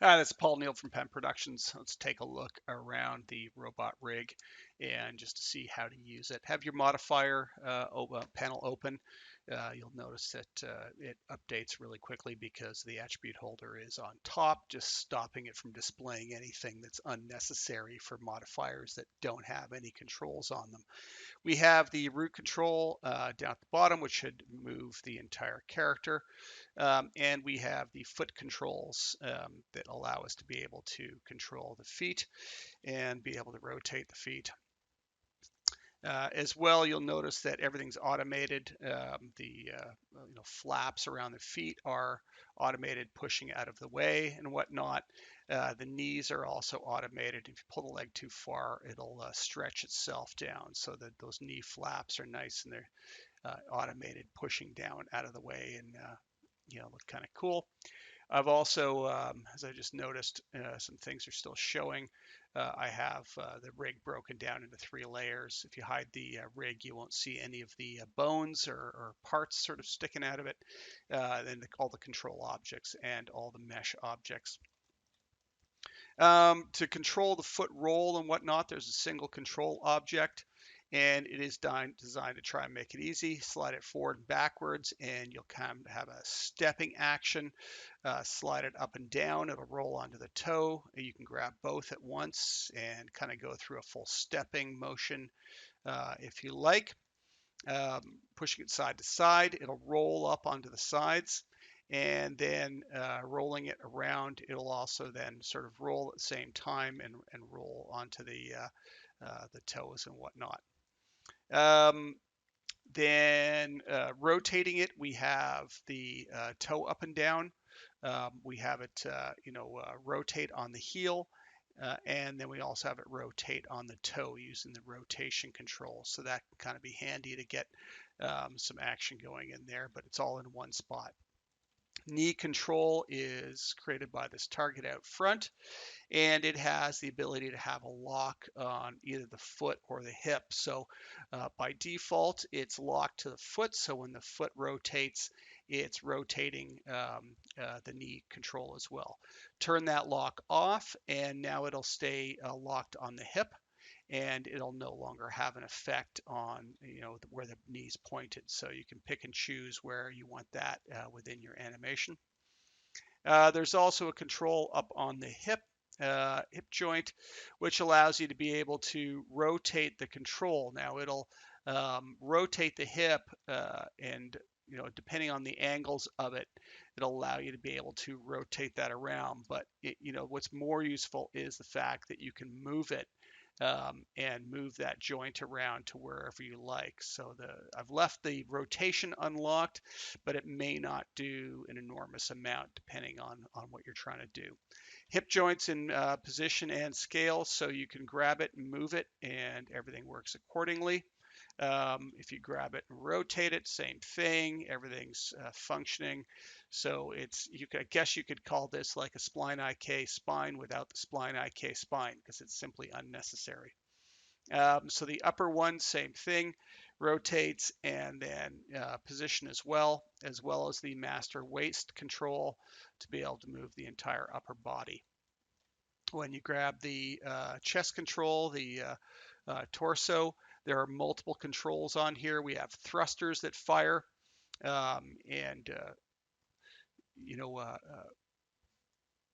Hi, that's Paul Neale from Penn Productions. Let's take a look around the robot rig and just to see how to use it. Have your modifier panel open. You'll notice that it updates really quickly because the attribute holder is on top, just stopping it from displaying anything that's unnecessary for modifiers that don't have any controls on them. We have the root control down at the bottom, which should move the entire character. And we have the foot controls that allow us to be able to control the feet and be able to rotate the feet. As well, you'll notice that everything's automated. The flaps around the feet are automated, pushing out of the way and whatnot. The knees are also automated. If you pull the leg too far, it'll stretch itself down so that those knee flaps are nice and they're automated, pushing down out of the way and look kind of cool. I've also, as I just noticed, some things are still showing. I have the rig broken down into 3 layers. If you hide the rig, you won't see any of the bones or parts sort of sticking out of it. Then all the control objects and all the mesh objects. To control the foot roll and whatnot, there's a single control object, and it is designed to try and make it easy. Slide it forward and backwards, and you'll kind of have a stepping action. Slide it up and down, it'll roll onto the toe. You can grab both at once and kind of go through a full stepping motion if you like. Pushing it side to side, it'll roll up onto the sides, and then rolling it around, it'll also then sort of roll at the same time and roll onto the toes and whatnot. Um, then rotating it, we have the toe up and down. We have it, rotate on the heel, and then we also have it rotate on the toe using the rotation control. So that can kind of be handy to get some action going in there, but it's all in one spot. Knee control is created by this target out front, and it has the ability to have a lock on either the foot or the hip. So by default, it's locked to the foot. So when the foot rotates, it's rotating the knee control as well. Turn that lock off, and now it'll stay locked on the hip, and it'll no longer have an effect on where the knee's pointed. So you can pick and choose where you want that within your animation. There's also a control up on the hip joint, which allows you to be able to rotate the control. Now it'll rotate the hip, and depending on the angles of it, it'll allow you to be able to rotate that around. But what's more useful is the fact that you can move it and move that joint around to wherever you like. So I've left the rotation unlocked, but it may not do an enormous amount depending on what you're trying to do. Hip joints in position and scale, so you can grab it and move it, and everything works accordingly. If you grab it and rotate it, same thing. Everything's functioning. So I guess you could call this like a spline IK spine without the spline IK spine because it's simply unnecessary. So the upper one, same thing, rotates and then position as well as the master waist control to be able to move the entire upper body. When you grab the chest control, the torso, there are multiple controls on here. We have thrusters that fire, and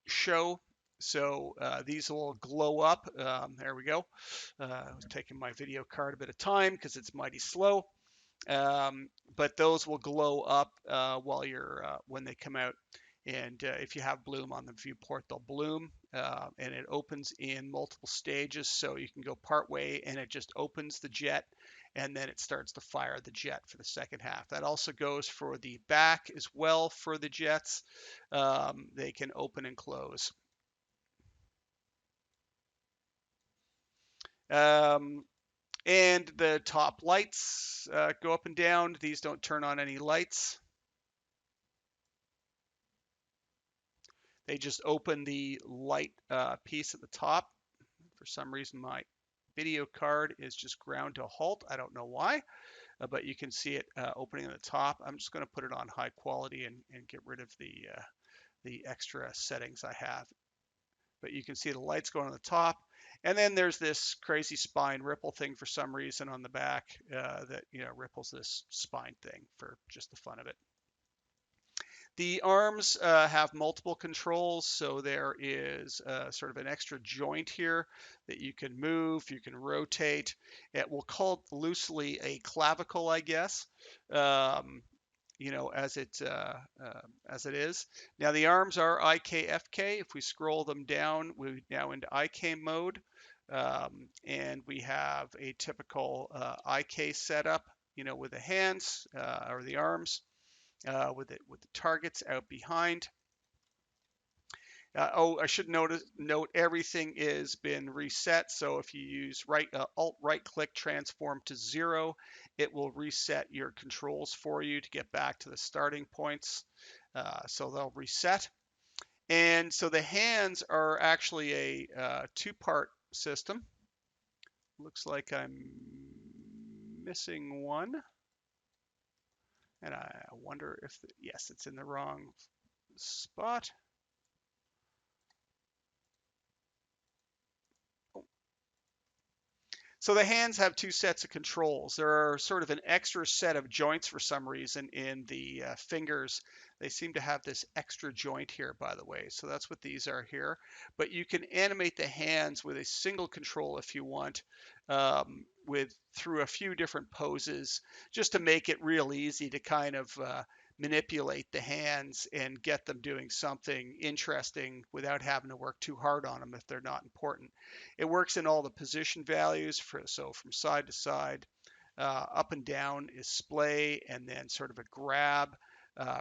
show. So these will glow up. There we go. I was taking my video card a bit of time because it's mighty slow. But those will glow up while when they come out. And if you have bloom on the viewport, they'll bloom. And it opens in multiple stages. So you can go part way and it just opens the jet, and then it starts to fire the jet for the second half. That also goes for the back as well for the jets. They can open and close. Um, and the top lights go up and down. These don't turn on any lights. They just open the light piece at the top. For some reason, my video card is just ground to a halt. I don't know why, but you can see it opening at the top. I'm just going to put it on high quality and get rid of the extra settings I have. but you can see the lights going on the top. And then there's this crazy spine ripple thing for some reason on the back that ripples this spine thing for just the fun of it. The arms have multiple controls, so there is sort of an extra joint here that you can move, you can rotate. We'll call it loosely a clavicle, I guess. Um, as it is. Now the arms are IKFK. If we scroll them down, we're now into IK mode, and we have a typical IK setup, with the hands or the arms, with the targets out behind. I should note everything is been reset. So if you use Alt right click transform to 0, it will reset your controls for you to get back to the starting points. So they'll reset. And so the hands are actually a two-part system. Looks like I'm missing one. And I wonder if, yes, it's in the wrong spot. So the hands have two sets of controls. There are sort of an extra set of joints for some reason in the fingers. They seem to have this extra joint here, by the way. So that's what these are here. But you can animate the hands with a single control if you want, through a few different poses, just to make it real easy to kind of manipulate the hands and get them doing something interesting without having to work too hard on them if they're not important. It works in all the position values, so from side to side, up and down is splay, and then sort of a grab.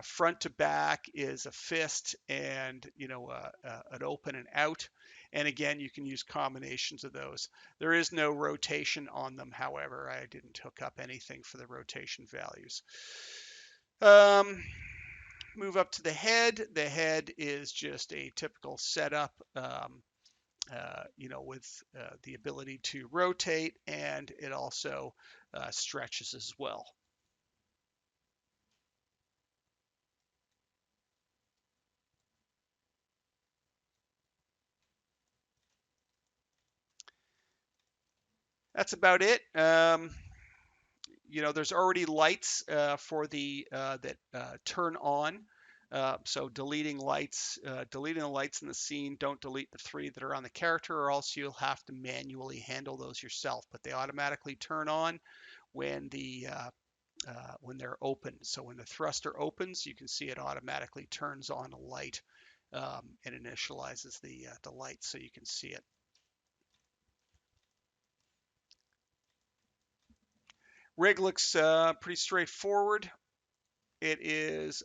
Front to back is a fist, and an open and out. And again, you can use combinations of those. There is no rotation on them, however. I didn't hook up anything for the rotation values. Move up to the head. The head is just a typical setup, with the ability to rotate, and it also stretches as well. That's about it. There's already lights for the that turn on. So deleting the lights in the scene, don't delete the 3 that are on the character, or else you'll have to manually handle those yourself. But they automatically turn on when when they're open. So when the thruster opens, you can see it automatically turns on a light and initializes the light, so you can see it. Rig looks pretty straightforward. It is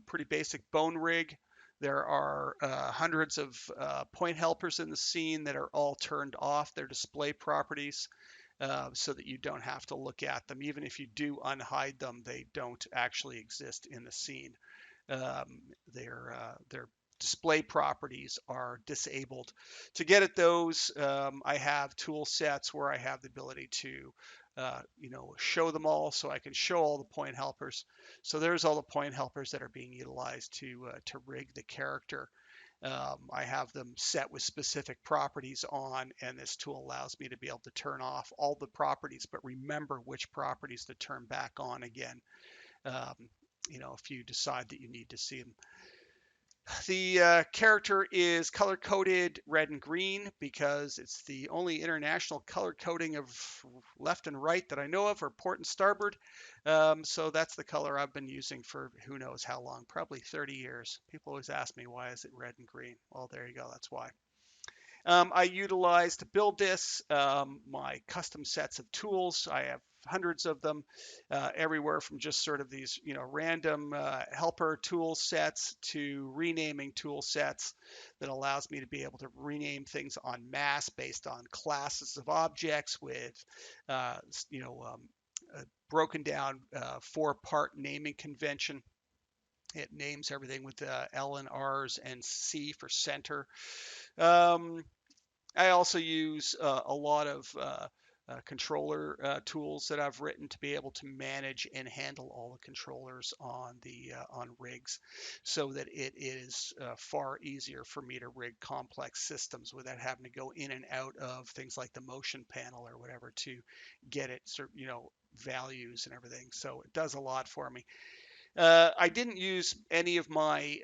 pretty basic bone rig. There are hundreds of point helpers in the scene that are all turned off their display properties, so that you don't have to look at them. Even if you do unhide them, they don't actually exist in the scene. Their display properties are disabled. To get at those, I have tool sets where I have the ability to show them all, so I can show all the point helpers. So there's all the point helpers that are being utilized to rig the character. I have them set with specific properties on, and this tool allows me to be able to turn off all the properties, but remember which properties to turn back on again, if you decide that you need to see them. The character is color coded red and green because it's the only international color coding of left and right that I know of, or port and starboard. So that's the color I've been using for who knows how long, probably 30 years. People always ask me, why is it red and green? Well, there you go. That's why. I utilized to build this my custom sets of tools. I have hundreds of them, everywhere from just sort of these random helper tool sets to renaming tool sets that allows me to be able to rename things en masse based on classes of objects with a broken down 4-part naming convention. It names everything with L and R's and C for center. I also use a lot of controller tools that I've written to be able to manage and handle all the controllers on rigs, so that it is far easier for me to rig complex systems without having to go in and out of things like the motion panel or whatever to get it, values and everything. So it does a lot for me. I didn't use any of my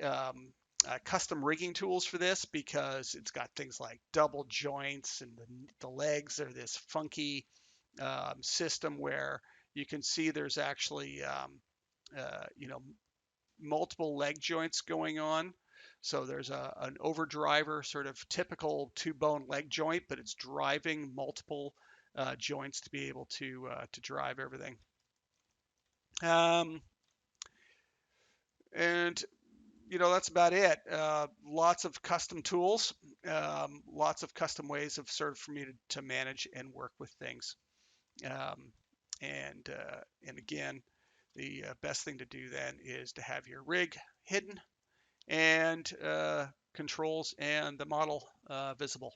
custom rigging tools for this because it's got things like double joints, and the legs are this funky system where you can see there's actually you know, multiple leg joints going on. So there's an overdriver, sort of typical two-bone leg joint, but it's driving multiple joints to be able to drive everything. Um, and that's about it. Lots of custom tools, lots of custom ways of sort of for me to manage and work with things. Um, and again, the best thing to do then is to have your rig hidden and controls and the model visible.